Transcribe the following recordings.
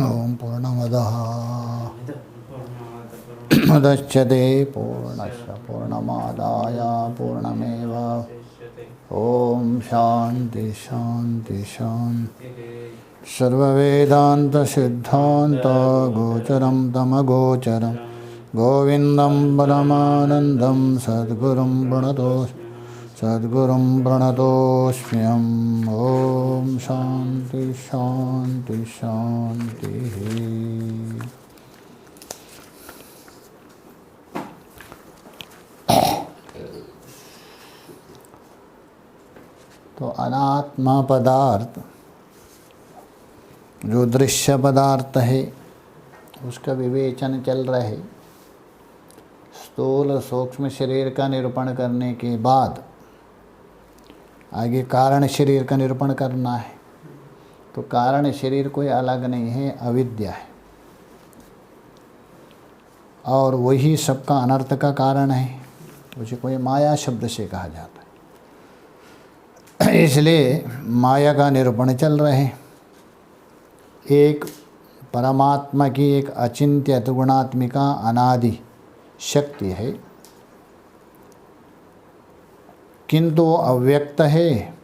ओम पूर्णमदः मुदच्यते पूर्णस्य पूर्णमादाय पूर्णमेव। ओम शांति शांति शांति। सर्ववेदांत सिद्धांत गोचरं तमगोचरं गोविंदं परमानंदं सद्गुरुं प्रणतोऽस्म्यहम्। ओम शांति शांति शांति। तो अनात्मा पदार्थ जो दृश्य पदार्थ है उसका विवेचन चल रहा है। स्थूल सूक्ष्म शरीर का निरूपण करने के बाद आगे कारण शरीर का निरूपण करना है। तो कारण शरीर कोई अलग नहीं है, अविद्या है और वही सबका अनर्थ का कारण है। उसे कोई माया शब्द से कहा जाता है। इसलिए माया का निरूपण चल रहा है। एक परमात्मा की एक अचिंत्य गुणात्मिका अनादि शक्ति है, किंतु अव्यक्त है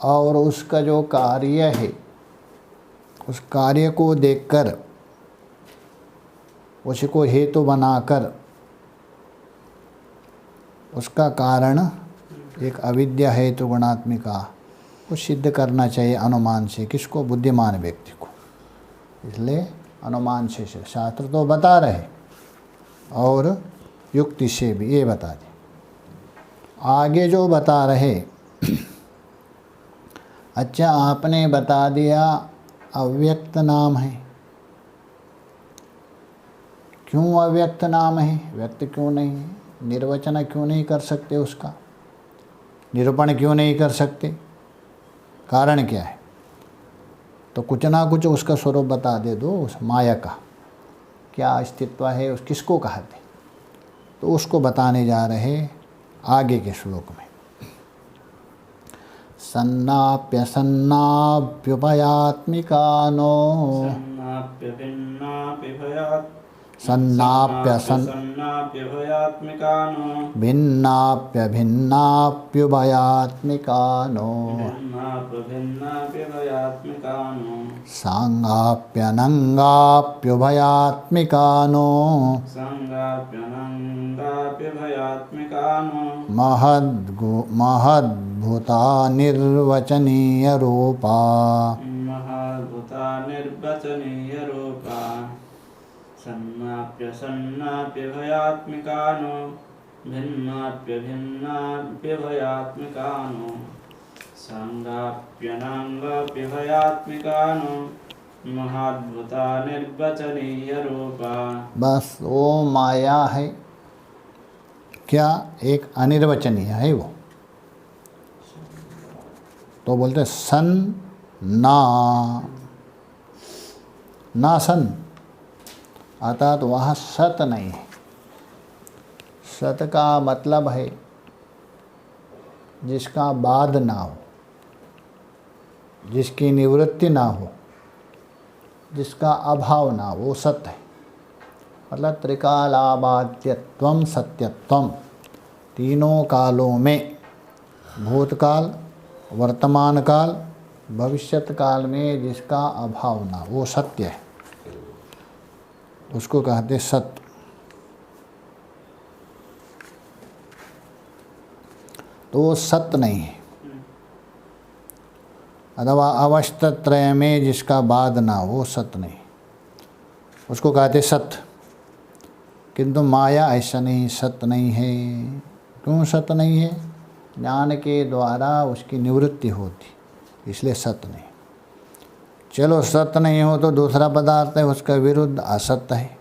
और उसका जो कार्य है उस कार्य को देखकर उसको हेतु बनाकर उसका कारण एक अविद्या हेतु गुणात्मिका को सिद्ध करना चाहिए अनुमान से। किसको? बुद्धिमान व्यक्ति को। इसलिए अनुमान से शास्त्र तो बता रहे और युक्ति से भी ये बता दे। आगे जो बता रहे अच्छा आपने बता दिया अव्यक्त नाम है। क्यों अव्यक्त नाम है? व्यक्त क्यों नहीं है? निर्वचन क्यों नहीं कर सकते? उसका निरूपण क्यों नहीं कर सकते? कारण क्या है? तो कुछ ना कुछ उसका स्वरूप बता दे दो। उस माया का क्या अस्तित्व है, उस किसको कहते, तो उसको बताने जा रहे आगे के श्लोक में। सन्नाप्य सन्नाप्युपयात्मिकानो भिन्नाप्य भिन्नाप्युभयात्मिकानो सांगाप्यनंगाप्युभयात्मिकानो महद्भूता निर्वचनीय रूपा सन्नाप्य सन्नाप्यभयात्मिकानो भिन्नाप्य भिन्नाप्यभयात्मिकानो सांगाप्यनांगाप्यभयात्मिकानो महाद्भुता निर्वचनीय रूपा। बस वो माया है क्या? एक अनिर्वचनीय है वो। तो बोलते सन ना सन, अर्थात वहाँ सत नहीं है। सत का मतलब है जिसका बाद ना हो, जिसकी निवृत्ति ना हो, जिसका अभाव ना हो, वो सत्य है। मतलब त्रिकालाबाध्यत्वम सत्यत्वम, तीनों कालों में भूतकाल वर्तमान काल भविष्यत काल में जिसका अभाव ना, वो सत्य है। उसको कहते सत्य। तो वो सत्य नहीं है। अथवा अवस्थत्रय में जिसका बाद ना हो, वो सत्य नहीं, उसको कहते सत्य। किंतु माया ऐसा नहीं, सत्य नहीं है। क्यों सत्य नहीं है? ज्ञान के द्वारा उसकी निवृत्ति होती, इसलिए सत्य नहीं। चलो सत्य नहीं हो तो दूसरा पदार्थ है, उसका विरुद्ध असत्य है।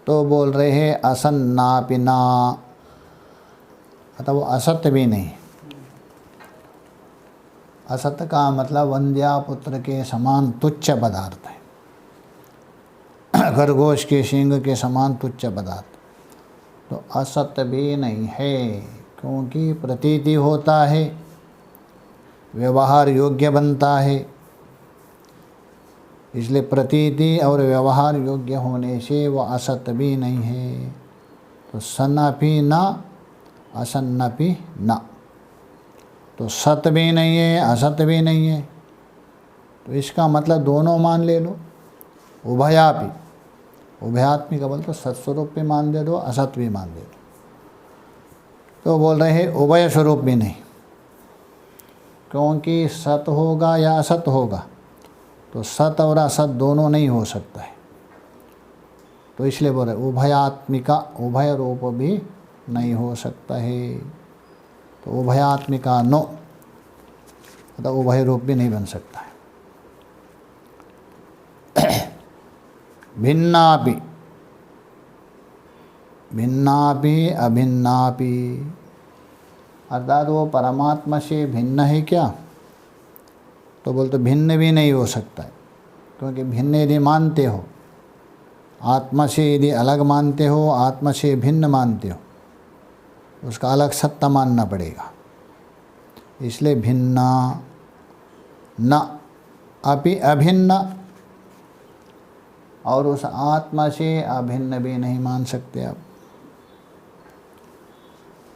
तो बोल रहे हैं असन्नापिना, अतः वो असत्य भी नहीं। असत्य का मतलब वंद्या पुत्र के समान तुच्छ पदार्थ है, खरगोश के सींग के समान तुच्छ पदार्थ। तो असत्य भी नहीं है, क्योंकि प्रतीति होता है व्यवहार योग्य बनता है। इसलिए प्रतीति और व्यवहार योग्य होने से वह असत भी नहीं है। तो सन्नपि न असन्नपि न, तो सत भी नहीं है असत भी नहीं है। तो इसका मतलब दोनों मान ले लो, उभयापि, उभयात्मी का बोल तो सत्स्वरूप भी मान दे दो असत भी मान दे दो। तो बोल रहे हैं उभय स्वरूप भी नहीं, क्योंकि सत होगा या असत होगा तो सत और असत दोनों नहीं हो सकता है। तो इसलिए बोल रहे उभयात्मिका, उभय रूप भी नहीं हो सकता है। तो उभयात्मिका नो, मतलब उभय रूप भी नहीं बन सकता है। भिन्नापि, भिन्नापि अभिन्नापि, अर्थात वो परमात्मा से भिन्न है क्या? तो बोलते भिन्न भी नहीं हो सकता है, क्योंकि भिन्न यदि मानते हो, आत्मा से यदि अलग मानते हो, आत्मा से भिन्न मानते हो, उसका अलग सत्ता मानना पड़ेगा। इसलिए भिन्ना न अपि अभिन्न, और उस आत्मा से अभिन्न भी नहीं मान सकते आप,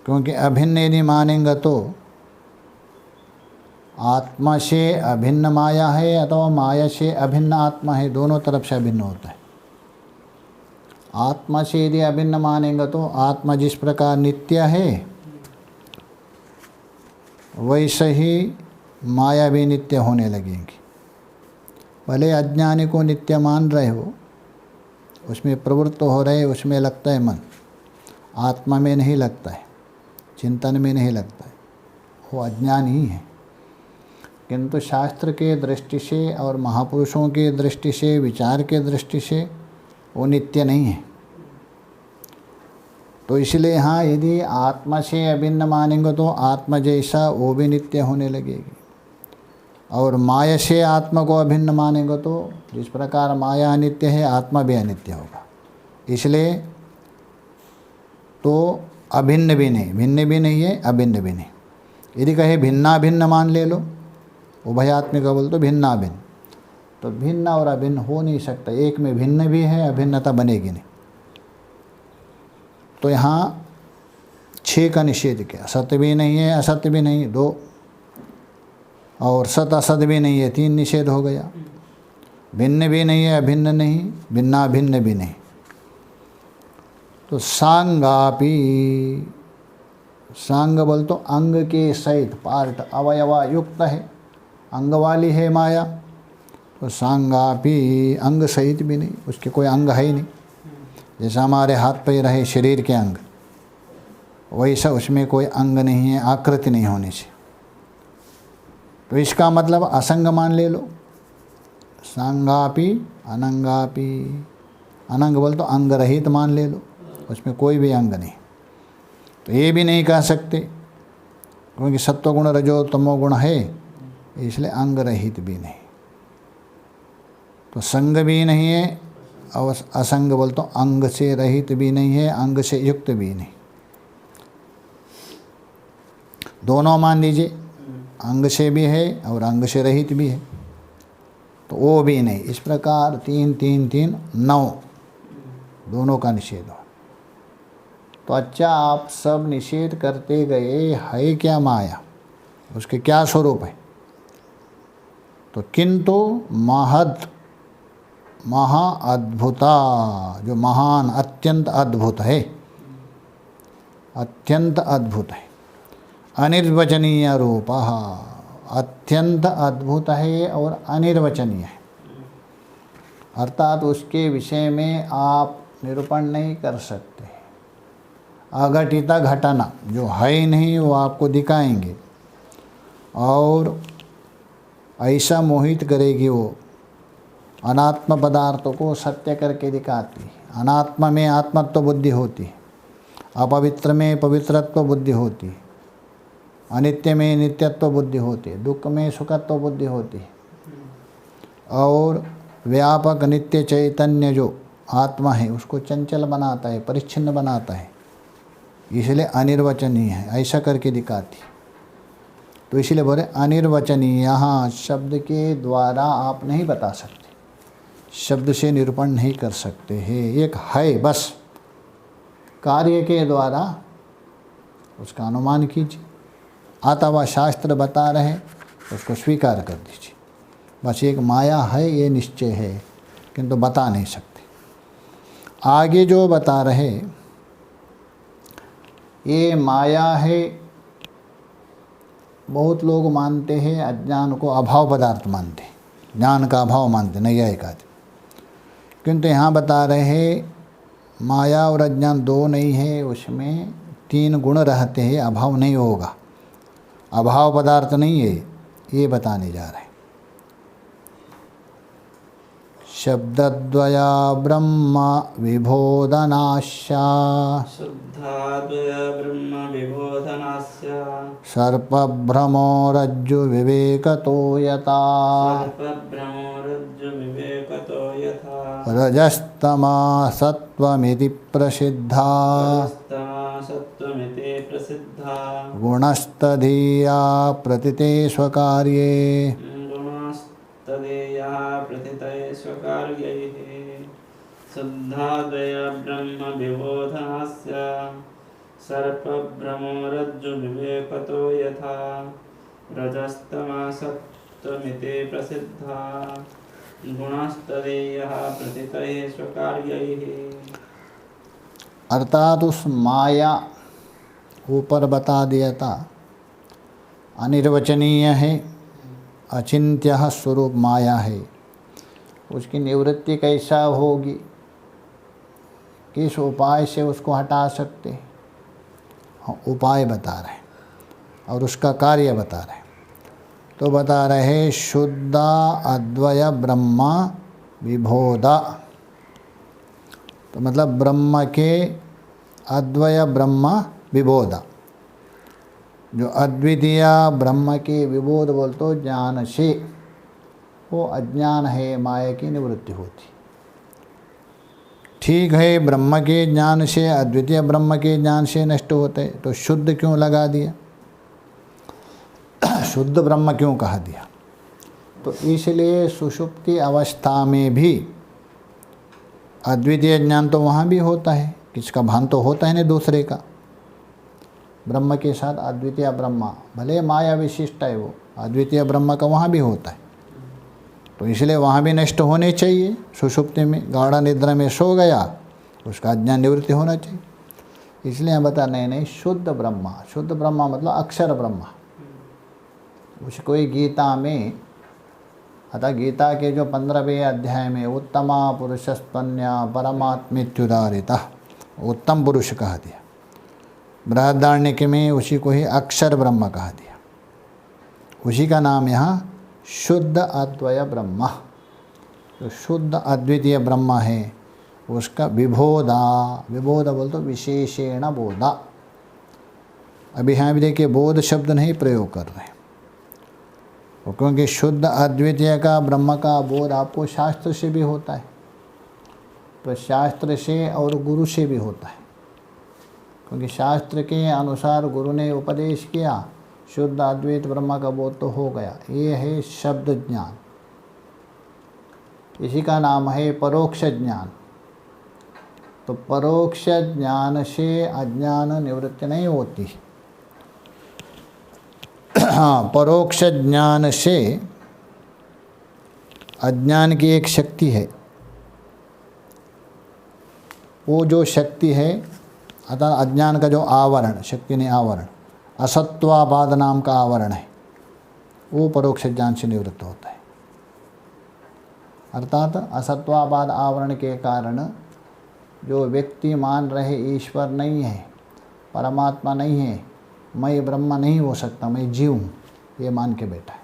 क्योंकि अभिन्न यदि मानेंगे तो आत्मा से अभिन्न माया है अथवा माया से अभिन्न आत्मा है, दोनों तरफ से अभिन्न होता है। आत्मा से यदि अभिन्न मानेंगे तो आत्मा जिस प्रकार नित्य है वैसे ही माया भी नित्य होने लगेगी। भले अज्ञानी को नित्य मान रहे हो, उसमें प्रवृत्त हो रहे, उसमें लगता है मन, आत्मा में नहीं लगता है, चिंतन में नहीं लगता है, वो अज्ञान ही है। किंतु शास्त्र के दृष्टि से और महापुरुषों की दृष्टि से, विचार के दृष्टि से वो नित्य नहीं है। तो इसलिए हाँ, यदि आत्मा से अभिन्न मानेंगे तो आत्मा जैसा वो भी नित्य होने लगेगी, और माया से आत्मा को अभिन्न मानेंगे तो जिस प्रकार माया अनित्य है आत्मा भी अनित्य होगा। इसलिए तो अभिन्न भी नहीं, भिन्न भी नहीं है, अभिन्न भी नहीं। यदि कहे भिन्ना भिन्न मान ले लो, उभयात्मिक बोल तो भिन्ना भिन्न, तो भिन्न और अभिन्न हो नहीं सकता। एक में भिन्न भी है, अभिन्नता बनेगी नहीं। तो यहाँ 6 का निषेध किया, सत्य भी नहीं है असत्य भी नहीं 2, और सत असत भी नहीं है 3 निषेध हो गया। भिन्न भी नहीं है अभिन्न नहीं, भिन्ना भिन्न भी नहीं। तो सांगापि, सांग बोल तो अंग के सहित, पार्ट अवयवा युक्त है, अंग वाली है माया। तो सांगापि, अंग सहित भी नहीं, उसके कोई अंग है ही नहीं। जैसा हमारे हाथ पैर है शरीर के अंग, वैसा उसमें कोई अंग नहीं है, आकृति नहीं होने से। तो इसका मतलब असंग मान ले लो। सांगापि अनंगापि, अनंग बोल तो अंग रहित मान ले लो, उसमें कोई भी अंग नहीं। तो ये भी नहीं कह सकते, क्योंकि सत्वगुण रजो तमो गुण है, इसलिए अंग रहित भी नहीं। तो संग भी नहीं है, और असंग बोल तो अंग से रहित भी नहीं है, अंग से युक्त भी नहीं। दोनों मान लीजिए, अंग से भी है और अंग से रहित भी है, तो वो भी नहीं। इस प्रकार 3 3 3 9 दोनों का निषेध हो। तो अच्छा, आप सब निषेध करते गए, है क्या माया, उसके क्या स्वरूप है? तो किंतु महद, महा अद्भुता, जो महान अत्यंत अद्भुत है, अत्यंत अद्भुत है। अनिर्वचनीय रूप, अत्यंत अद्भुत है और अनिर्वचनीय है, अर्थात उसके विषय में आप निरूपण नहीं कर सकते। अघटिता घटना जो है ही नहीं वो आपको दिखाएंगे, और ऐसा मोहित करेगी वो, अनात्म पदार्थों को सत्य करके दिखाती है। अनात्मा में आत्मत्व बुद्धि होती है, अपवित्र में पवित्रत्व बुद्धि होती है, अनित्य में नित्यत्व बुद्धि होती है, दुख में सुखत्व बुद्धि होती है, और व्यापक नित्य चैतन्य जो आत्मा है उसको चंचल बनाता है, परिच्छिन्न बनाता है, इसलिए अनिर्वचनीय है, ऐसा करके दिखाती है। तो इसीलिए बोले अनिर्वचनीय। यहाँ शब्द के द्वारा आप नहीं बता सकते, शब्द से निरूपण नहीं कर सकते हैं। एक है बस, कार्य के द्वारा उसका अनुमान कीजिए। आता हुआ शास्त्र बता रहे उसको स्वीकार कर दीजिए। बस एक माया है ये निश्चय है, किंतु बता नहीं सकते। आगे जो बता रहे ये माया है, बहुत लोग मानते हैं अज्ञान को अभाव पदार्थ मानते हैं, ज्ञान का अभाव मानते नैयायिक आदि। किंतु यहाँ बता रहे हैं माया और अज्ञान दो नहीं है, उसमें 3 गुण रहते हैं, अभाव नहीं होगा, अभाव पदार्थ नहीं है, ये बताने जा रहे हैं। शब्दद्वया ब्रह्म विबोधनास्या शुद्धाद्वया ब्रह्म विबोधनास्य सर्पभ्रमो रज्जु विवेकतो यथा सर्पभ्रमो रज्जु विवेकतो यथा रजस्तमा सत्वमिति प्रसिद्धा रजस्तमा सत्त्वमिति प्रसिद्धा गुणस्तदीया प्रतिते स्वकार्ये गुणस्तदेया प्रतितये स्वकार्यैः शुद्धाद्वया ब्रह्म विबोधनास्य सर्पभ्रमो रज्जु विवेकतो यथा रजस्तमा सत्त्वमिति प्रसिद्धा गुणस्तदेयः प्रतितये स्वकार्यैः। अर्थात उस माया ऊपर बता दिया था अनिर्वचनीय है, अचिंत्य स्वरूप माया है। उसकी निवृत्ति कैसा होगी, किस उपाय से उसको हटा सकते हैं, उपाय बता रहे हैं और उसका कार्य बता रहे हैं। तो बता रहे शुद्ध अद्वय ब्रह्म विबोधा, तो मतलब ब्रह्म के अद्वय ब्रह्म विबोधा, जो अद्वितीय ब्रह्म के विबोध बोल तो ज्ञान से, वो अज्ञान है, माया की निवृत्ति होती। ठीक है, ब्रह्म के ज्ञान से, अद्वितीय ब्रह्म के ज्ञान से नष्ट होते, तो शुद्ध क्यों लगा दिया, शुद्ध ब्रह्म क्यों कहा दिया? तो इसलिए सुषुप्ति अवस्था में भी अद्वितीय ज्ञान तो वहाँ भी होता है, किसका भान तो होता है नहीं दूसरे का। ब्रह्म के साथ अद्वितीय ब्रह्म, भले माया विशिष्ट है वो, अद्वितीय ब्रह्म का वहाँ भी होता है, तो इसलिए वहाँ भी नष्ट होने चाहिए। सुषुप्ति में गाढ़ा निद्रा में सो गया, उसका अज्ञान निवृत्ति होना चाहिए। इसलिए हम बता नहीं शुद्ध ब्रह्म, शुद्ध ब्रह्म मतलब अक्षर ब्रह्म। उसको ही गीता में, अतः गीता के जो 15वें अध्याय में उत्तमा पुरुषस्तन्या परमात्मेत्युदारिता, उत्तम पुरुष कहा दिया। बृहदारण्यक में उसी को ही अक्षर ब्रह्म कहा दिया। उसी का नाम यहाँ शुद्ध अद्वय ब्रह्म, जो शुद्ध अद्वितीय ब्रह्म है उसका विबोधा, विबोध बोल तो विशेषेण बोधा। अभी यहाँ भी देखिए बोध शब्द नहीं प्रयोग कर रहे, क्योंकि शुद्ध अद्वितीय का ब्रह्म का बोध आपको शास्त्र से भी होता है, तो शास्त्र से और गुरु से भी होता है, क्योंकि शास्त्र के अनुसार गुरु ने उपदेश किया, शुद्ध अद्वैत ब्रह्म का बोध तो हो गया। ये है शब्द ज्ञान, इसी का नाम है परोक्ष ज्ञान। तो परोक्ष ज्ञान से अज्ञान निवृत्ति नहीं होती। हाँ, परोक्ष ज्ञान से अज्ञान की एक शक्ति है, वो जो शक्ति है, अतः अज्ञान का जो आवरण, शक्ति ने आवरण, असत्वापाद नाम का आवरण है, वो परोक्ष ज्ञान से निवृत्त होता है। अर्थात असत्वापाद आवरण के कारण जो व्यक्ति मान रहे ईश्वर नहीं है, परमात्मा नहीं है, मैं ब्रह्म नहीं हो सकता, मैं जीव हूँ, ये मान के बैठा है,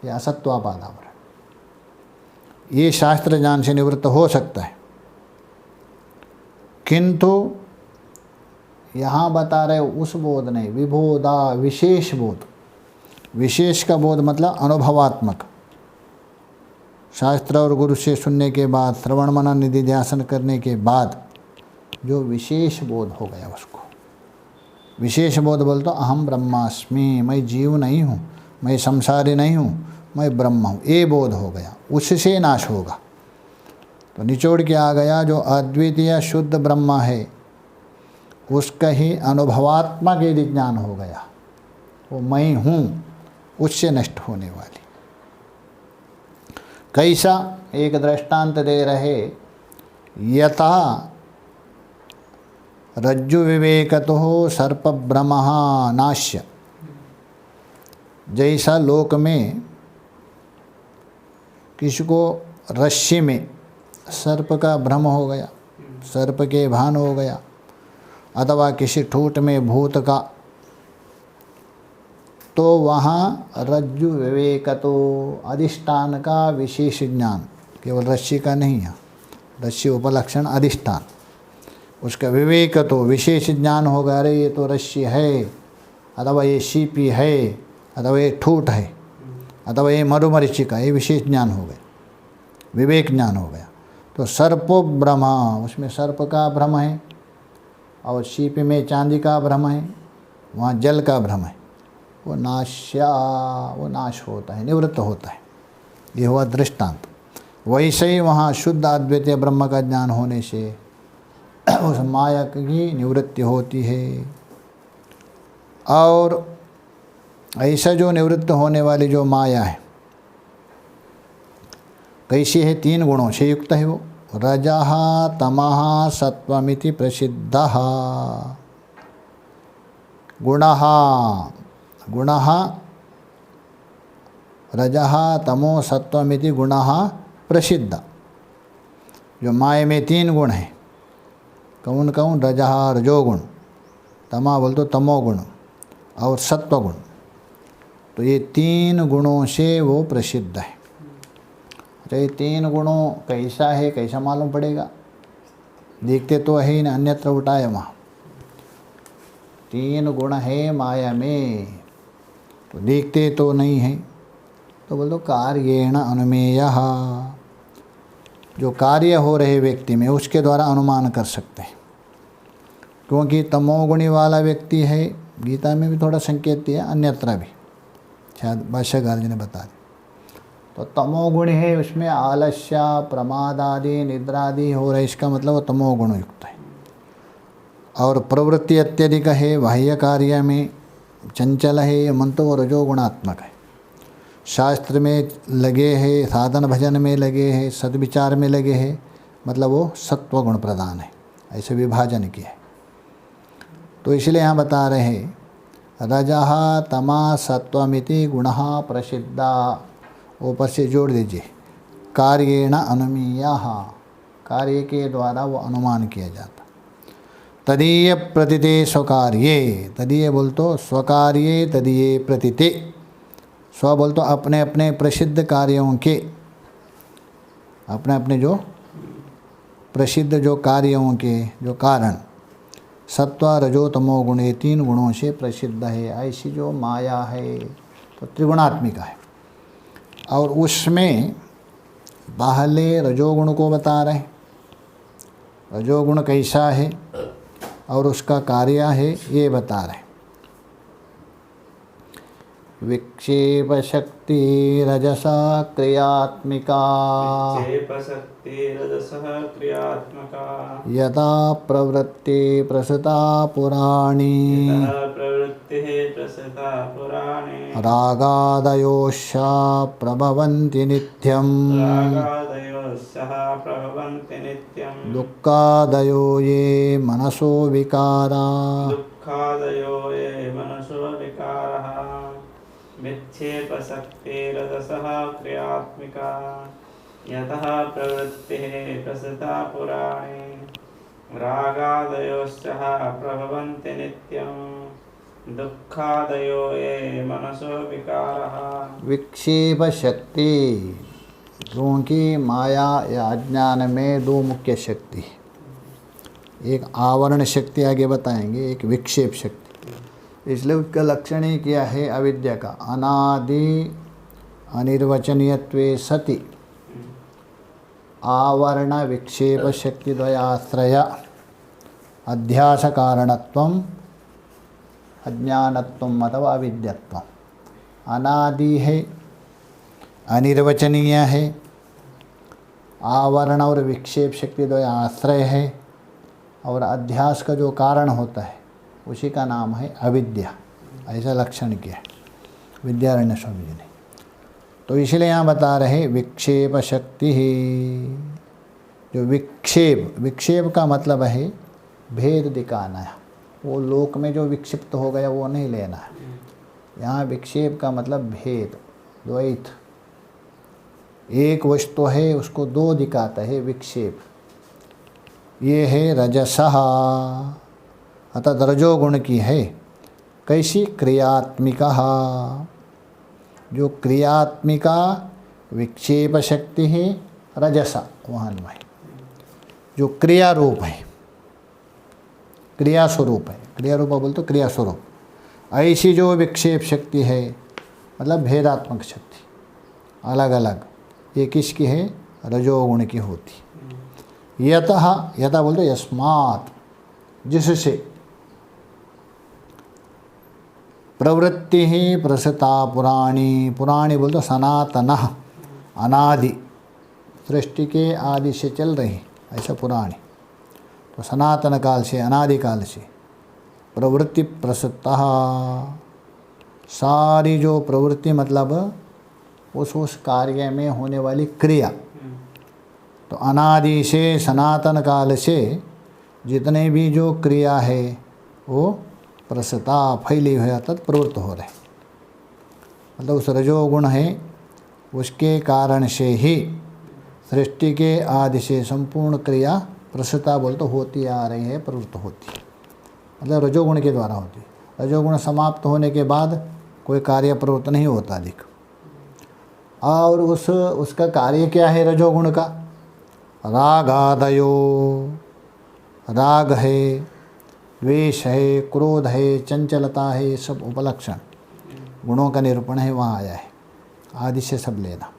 ये असत्वापाद आवरण। ये शास्त्र ज्ञान से निवृत्त हो सकता है, किंतु यहाँ बता रहे उस बोध नहीं, विबोधा विशेष बोध। विशेष का बोध मतलब अनुभवात्मक, शास्त्र और गुरु से सुनने के बाद, श्रवण मनन निधिध्यासन करने के बाद जो विशेष बोध हो गया उसको, विशेष बोध बोल तो अहम ब्रह्मास्मि, मैं जीव नहीं हूँ, मैं संसारी नहीं हूँ, मैं ब्रह्म हूँ, ये बोध हो गया, उससे नाश होगा। तो निचोड़ के आ गया जो अद्वितीय शुद्ध ब्रह्म है उसका ही अनुभवात्मक यदि ज्ञान हो गया, वो मैं हूँ, उससे नष्ट होने वाली। कैसा? एक दृष्टांत दे रहे, यथा रज्जु विवेकतो सर्प भ्रमः नाश्य। जैसा लोक में किसी को रस्सी में सर्प का भ्रम हो गया, सर्प के भान हो गया, अथवा किसी ठूठ में भूत का, तो वहाँ रज्जु विवेकतो अधिष्ठान का विशेष ज्ञान, केवल रस्सी का नहीं है, रस्सी उपलक्षण अधिष्ठान, उसका विवेक तो विशेष ज्ञान होगा। अरे ये तो रस्सी है, अथवा ये सीपी है, अथवा ये ठूठ है, अथवा ये मरुमरीचिका, ये विशेष ज्ञान हो गया, विवेक ज्ञान हो गया। तो सर्पो भ्रम, उसमें सर्प का भ्रम है, और सीपी में चांदी का भ्रम है, वहाँ जल का भ्रम है, वो नाश होता है, निवृत्त होता है। ये हुआ दृष्टांत। वैसे ही वहाँ शुद्ध अद्वितीय ब्रह्म का ज्ञान होने से उस माया की निवृत्ति होती है। और ऐसा जो निवृत्त होने वाली जो माया है कैसी है? 3 गुणों से युक्त है वो। रजः तमः सत्वमिति प्रसिद्धः। गुणः रजः तमो सत्वमिति गुणः प्रसिद्ध। जो माया में 3 गुण हैं, कौन कौन? रजः रजोगुण, तमा बोल तो तमोगुण, और सत्वगुण। तो ये 3 गुणों से वो प्रसिद्ध है। तो ये 3 गुणों कैसा है, कैसा मालूम पड़ेगा? देखते तो है ही, अन्यत्र उठाए वहाँ 3 गुण है माया में, तो देखते तो नहीं है। तो बोलो कार्येण अनुमेयः, जो कार्य हो रहे व्यक्ति में उसके द्वारा अनुमान कर सकते हैं। क्योंकि तमोगुणी वाला व्यक्ति है, गीता में भी थोड़ा संकेत दिया, अन्यत्र भी शायद भाष्यकार जी ने बता दिया। तो तमोगुण है, उसमें आलस्य, प्रमाद आदि, निद्रा आदि हो रहा है, इसका मतलब वो तमोगुण युक्त है। और प्रवृत्ति अत्यधिक है, बाह्य कार्य में चंचल है, ये मन तो वो रजोगुणात्मक है। शास्त्र में लगे हैं, साधन भजन में लगे हैं, सद्विचार में लगे हैं, मतलब वो सत्वगुण प्रधान है। ऐसे विभाजन किया है। तो इसलिए यहाँ बता रहे हैं रजः तमा सत्वमिति गुणः प्रसिद्धा, ऊपर से जोड़ दीजिए, कार्येण अनुमीयः, कार्य के द्वारा वो अनुमान किया जाता। तदीय प्रतिते स्वकार्ये, तदीय बोल तो स्वकार्ये, तदीय प्रतिते, स्व बोल तो अपने अपने प्रसिद्ध कार्यों के, अपने अपने जो प्रसिद्ध जो कार्यों के जो कारण, सत्व रजो तमो गुण, ये 3 गुणों से प्रसिद्ध है। ऐसी जो माया है तो त्रिगुणात्मिका है। और उसमें पहले रजोगुण को बता रहे हैं, रजोगुण कैसा है और उसका कार्य है ये बता रहे हैं। विक्षेप शक्ति रजसा क्रियात्मिका, यदा प्रवृत्ति प्रसृता पुराणी, रागादयोश्च प्रभवन्ति नित्यं, दुःखादयो ये मनसो विकारा, विक्षेपशक्तिरजसः क्रियात्मिका, यतः प्रवृत्तिः प्रसृता पुराणे, रागादयोश्च प्रभवन्ति नित्यं, दुःखादयो ये मनसो विकारः। विक्षेप शक्ति, क्योंकि माया या अज्ञान में 2 मुख्य शक्ति है। एक आवरण शक्ति आगे बताएंगे, एक विक्षेप शक्ति। इसलिए उसका लक्षण ही क्या है? अविद्या का अनादि अनिर्वचनीयत्वे सति आवरण विक्षेप शक्ति द्वयाश्रय अध्यास कारणत्वं अज्ञानत्वम अथवा अविद्यत्वम। अनादि है, अनिर्वचनीय है, आवरण और विक्षेप शक्ति दो आश्रय है, और अध्यास का जो कारण होता है उसी का नाम है अविद्या। ऐसा लक्षण किया है विद्यारण्य स्वामी जी ने। तो इसलिए यहाँ बता रहे विक्षेप शक्ति ही। जो विक्षेप का मतलब है भेद दिखाना है। वो लोक में जो विक्षिप्त हो गया वो नहीं लेना है। यहाँ विक्षेप का मतलब भेद, द्वैत, एक वस्तु है उसको दो दिखाता है विक्षेप। ये है रजसः, अर्थात रजोगुण की है। कैसी? क्रियात्मिका। जो क्रियात्मिका विक्षेप शक्ति है रजसा, वहाँ अन्वय। जो क्रिया रूप है, क्रिया स्वरूप है, क्रिया रूप बोल तो क्रिया स्वरूप, ऐसी जो विक्षेप शक्ति है मतलब भेदात्मक शक्ति अलग अलग, ये किसकी है? रजोगुण की होती। यतः बोलते यस्मात्, जिससे, प्रवृत्ति ही प्रसृता पुराणी। पुराणी बोलते सनातनः, अनादि, सृष्टि के आदि से चल रही, ऐसा पुराणी। तो सनातन काल से, अनादि काल से प्रवृत्ति प्रसृता, सारी जो प्रवृत्ति मतलब उस कार्य में होने वाली क्रिया। तो अनादि से, सनातन काल से जितने भी जो क्रिया है वो प्रसृता, फैली हुई अर्थात प्रवृत्त हो रहे, मतलब उस रजोगुण है उसके कारण से ही सृष्टि के आदि से संपूर्ण क्रिया प्रसृता बोल तो होती आ रही है, प्रवृत्त होती है, मतलब रजोगुण के द्वारा होती है। रजोगुण समाप्त होने के बाद कोई कार्य प्रवृत्त नहीं होता अधिक। और उसका कार्य क्या है रजोगुण का? रागादयो, राग है, द्वेष है, क्रोध है, चंचलता है, ये सब उपलक्षण गुणों का निरूपण है, वहाँ आया है। आदि से सब लेना।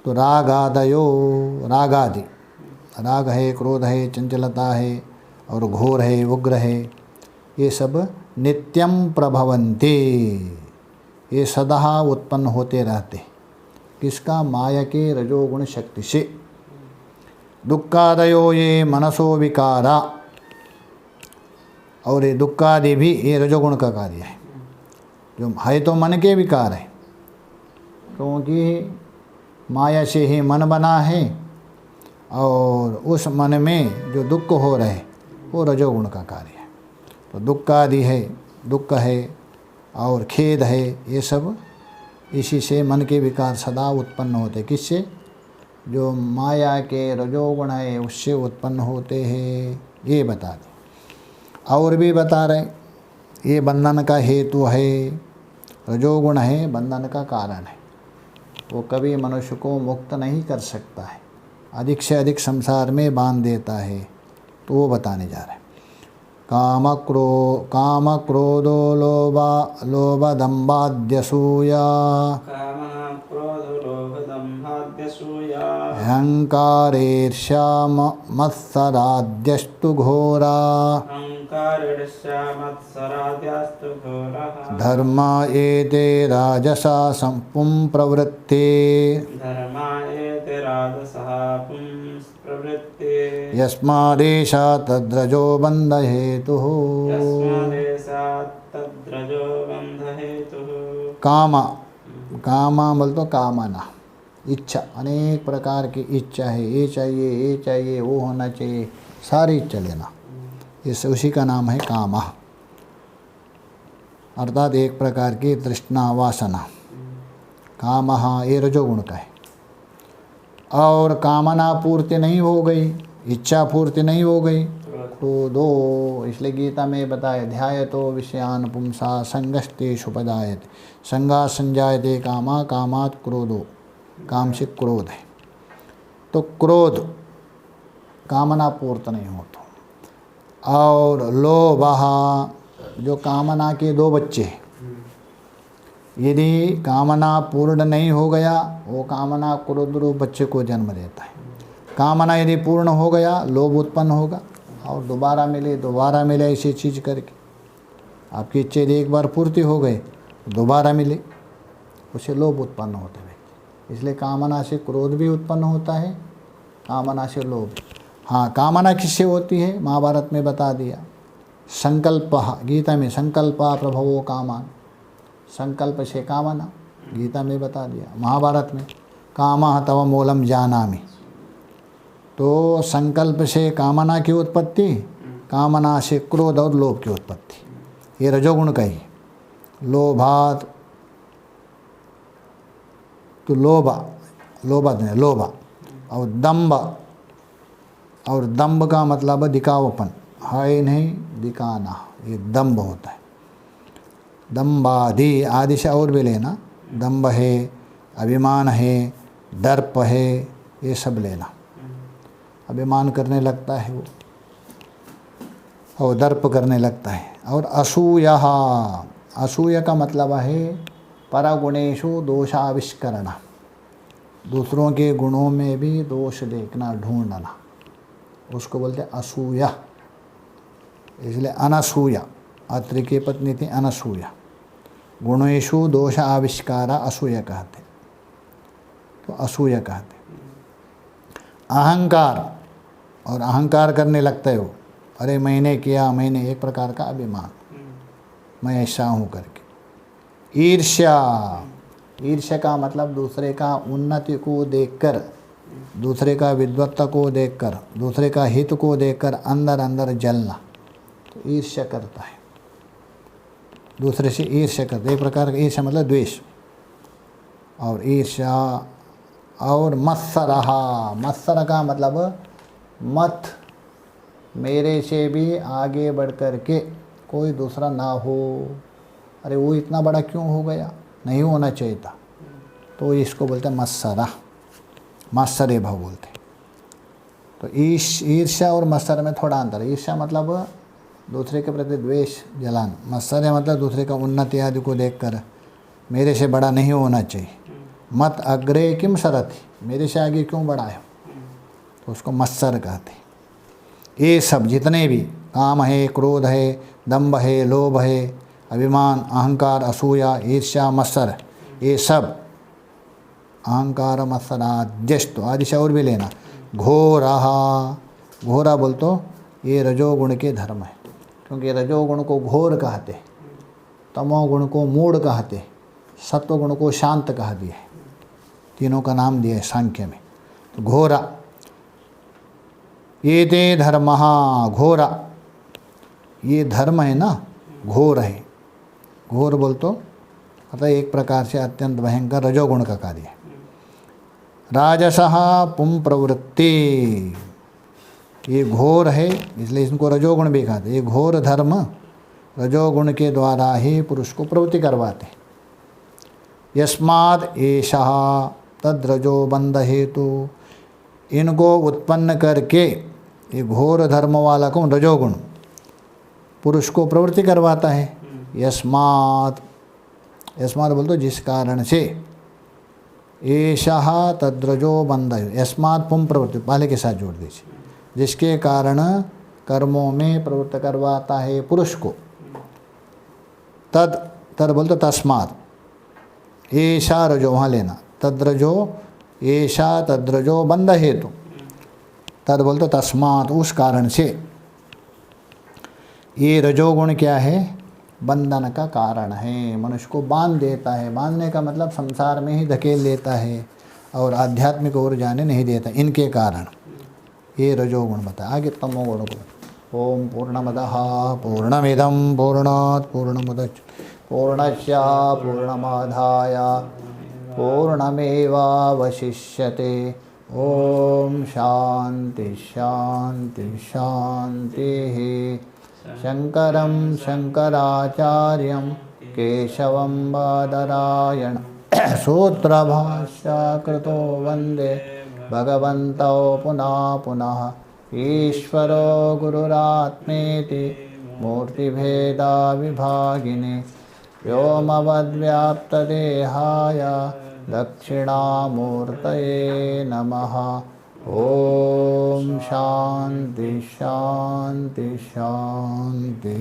तो रागादयो, रागादि, राग है, क्रोध है, चंचलता है और घोर है, उग्र है, ये सब नित्यम प्रभवन्ते, ये सदा उत्पन्न होते रहते। किसका? माया के रजोगुण शक्ति से। दुक्खादयो ये मनसो विकारा, और ये दुक्खादि भी ये रजोगुण का कार्य है। जो है तो मन के विकार है, क्योंकि माया से ही मन बना है, और उस मन में जो दुख हो रहे वो रजोगुण का कार्य है। तो दुक्खादि है, दुख है और खेद है, ये सब इसी से मन के विकार सदा उत्पन्न होते। किससे? जो माया के रजोगुण है उससे उत्पन्न होते हैं, ये बता दें। और भी बता रहे, ये बंधन का हेतु है, रजोगुण है बंधन का कारण है, वो कभी मनुष्य को मुक्त नहीं कर सकता है, अधिक से अधिक संसार में बांध देता है। तो वो बताने जा रहे हैं। काम क्रोधो लोभदम्भाद्यसूया, अहंकारेर्ष्या मत्सराद्यस्तु घोरा, धर्म एते राजसा संपुं प्रवृत्ते, यस्मादेशा तद्रजो बंध हेतुः। कामा बोल तो कामना, इच्छा, अनेक प्रकार की इच्छा है, ये चाहिए, वो होना चाहिए, सारी इच्छा लेना, इस उसी का नाम है कामा, अर्थात एक प्रकार की तृष्णा, वासना। कामः ये रजोगुण का है। और कामना पूर्ति नहीं हो गई, इच्छा पूर्ति नहीं हो गई, क्रोधो, इसलिए गीता में बताया ध्यायतो विषयान पुंसा संगस्तेषु पजायते, संगा संजायते कामा, कामात् क्रोधो, काम से क्रोध है। तो क्रोध कामना पूर्त नहीं होता। और लोभः, जो कामना के दो बच्चे हैं, यदि कामना पूर्ण नहीं हो गया, वो कामना क्रोध रूप बच्चे को जन्म देता है। कामना यदि पूर्ण हो गया, लोभ उत्पन्न होगा, और दोबारा मिले ऐसी चीज़ करके। आपकी इच्छा यदि एक बार पूर्ति हो गए तो दोबारा मिले, उसे लोभ उत्पन्न होते व्यक्ति। इसलिए कामना से क्रोध भी उत्पन्न होता है, कामना से लोभ। हाँ, कामना किससे होती है? महाभारत में बता दिया। संकल्प, गीता में संकल्पा प्रभवो कामान, संकल्प से कामना, गीता में बता दिया। महाभारत में कामः तव मूलम जानामि, तो संकल्प से कामना की उत्पत्ति, कामना से क्रोध और लोभ की उत्पत्ति। ये रजोगुण का ही। लोभात, तो लोभ और दंभ, और दंभ का मतलब दिखावपन, है नहीं दिखाना, ये दंभ होता है। दंभादि, आदि से और भी लेना, दंभ है, अभिमान है, दर्प है, ये सब लेना। अभिमान करने लगता है वो, और दर्प करने लगता है। और असूया, असूया का मतलब है परगुणेषु दोषाविष्करण, दूसरों के गुणों में भी दोष देखना, ढूंढना, उसको बोलते हैं असूया। इसलिए अनसूया, अत्रि की पत्नी थी अनसूया। गुणेषु दोष आविष्कारा असूया कहते, तो असूया कहते। अहंकार, और अहंकार करने लगता है वो, अरे मैंने किया, मैंने, एक प्रकार का अभिमान, मैं ऐसा हूँ करके। ईर्ष्या, ईर्ष्या का मतलब दूसरे का उन्नति को देखकर, दूसरे का विद्वत्ता को देखकर, दूसरे का हित को देखकर अंदर अंदर जलना, तो ईर्ष्या करता है, दूसरे से ईर्ष्या करता है। एक प्रकार का ईर्ष्या मतलब द्वेष। और ईर्ष्या, और मत्सरहा, मत्सर का मतलब मत, मेरे से भी आगे बढ़ कर के कोई दूसरा ना हो, अरे वो इतना बड़ा क्यों हो गया, नहीं होना चाहिए था, तो इसको बोलते हैं मत्सरा, मत्सरे भाव बोलते हैं। तो ईर्ष्या और मत्सर में थोड़ा अंतर है। ईर्ष्या मतलब दूसरे के प्रति द्वेष जलान, मत्सर मतलब दूसरे का उन्नति आदि को देखकर मेरे से बड़ा नहीं होना चाहिए। मत अग्रे किम सरति, मेरे से आगे क्यों बढ़ा है, तो उसको मत्सर कहते हैं। ये सब जितने भी काम है, क्रोध है, दंभ है, लोभ है, अभिमान, अहंकार, असूया, ईर्ष्या, मत्सर, ये सब अहंकार मत्सराद्यष्टो, आदि से और भी लेना। घोरा, घोरा बोल तो ये रजोगुण के धर्म है, क्योंकि रजोगुण को घोर कहते, तमोगुण को मूढ़ कहते, सत्वगुण को शांत कह दिए, तीनों का नाम दिए सांख्य में। तो घोरा, ये ते धर्म, घोरा, ये धर्म है ना, घोर है। घोर बोल तो मतलब एक प्रकार से अत्यंत भयंकर रजोगुण का कार्य है। राजसः पुम प्रवृत्ति, ये घोर है, इसलिए इसको रजोगुण भी कहते। ये घोर धर्म रजोगुण के द्वारा ही पुरुष को प्रवृत्ति करवाते। यस्माद् एषः तद्रजो बंध हेतु, इनको उत्पन्न करके ये घोर धर्म वाला कौन, रजोगुण, पुरुष को प्रवृत्ति करवाता है। यस्मात्, यस्मात् बोल तो जिस कारण से, एषः तद्रजो बंध, यस्मात् पुम प्रवृत्ति पहले के साथ जोड़ दीजिए, जिसके कारण कर्मों में प्रवृत्त करवाता है पुरुष को। तद, तद बोलते तस्मात्, एषा रजो वहाँ लेना, तद्रजो, एषा तद्रजो बंध हेतु, तद बोलते तस्मात् उस कारण से। ये रजोगुण क्या है, बंधन का कारण है, मनुष्य को बांध देता है। बांधने का मतलब संसार में ही धकेल देता है और आध्यात्मिक ओर जाने नहीं देता, इनके कारण ये रजोगुण बता। आगे तमोगुण को। ओम पूर्णमदः पूर्णमिदं पूर्णात् पूर्णमुदच्यते पूर्णस्य पूर्णमादाय पूर्णमेवावशिष्यते। ओम शांति शांति शांतिः। शंकरं शंकराचार्यं केशवं बादरायणं सूत्रभाष्यकृतो वन्दे भगवन्तौ पुनः पुनः। ईश्वरो गुरुरात्मेति मूर्तिभेदाविभागिने व्योमवद्व्याप्तदेहाय दक्षिणामूर्तये नमः। ओम शांति शांति शांति।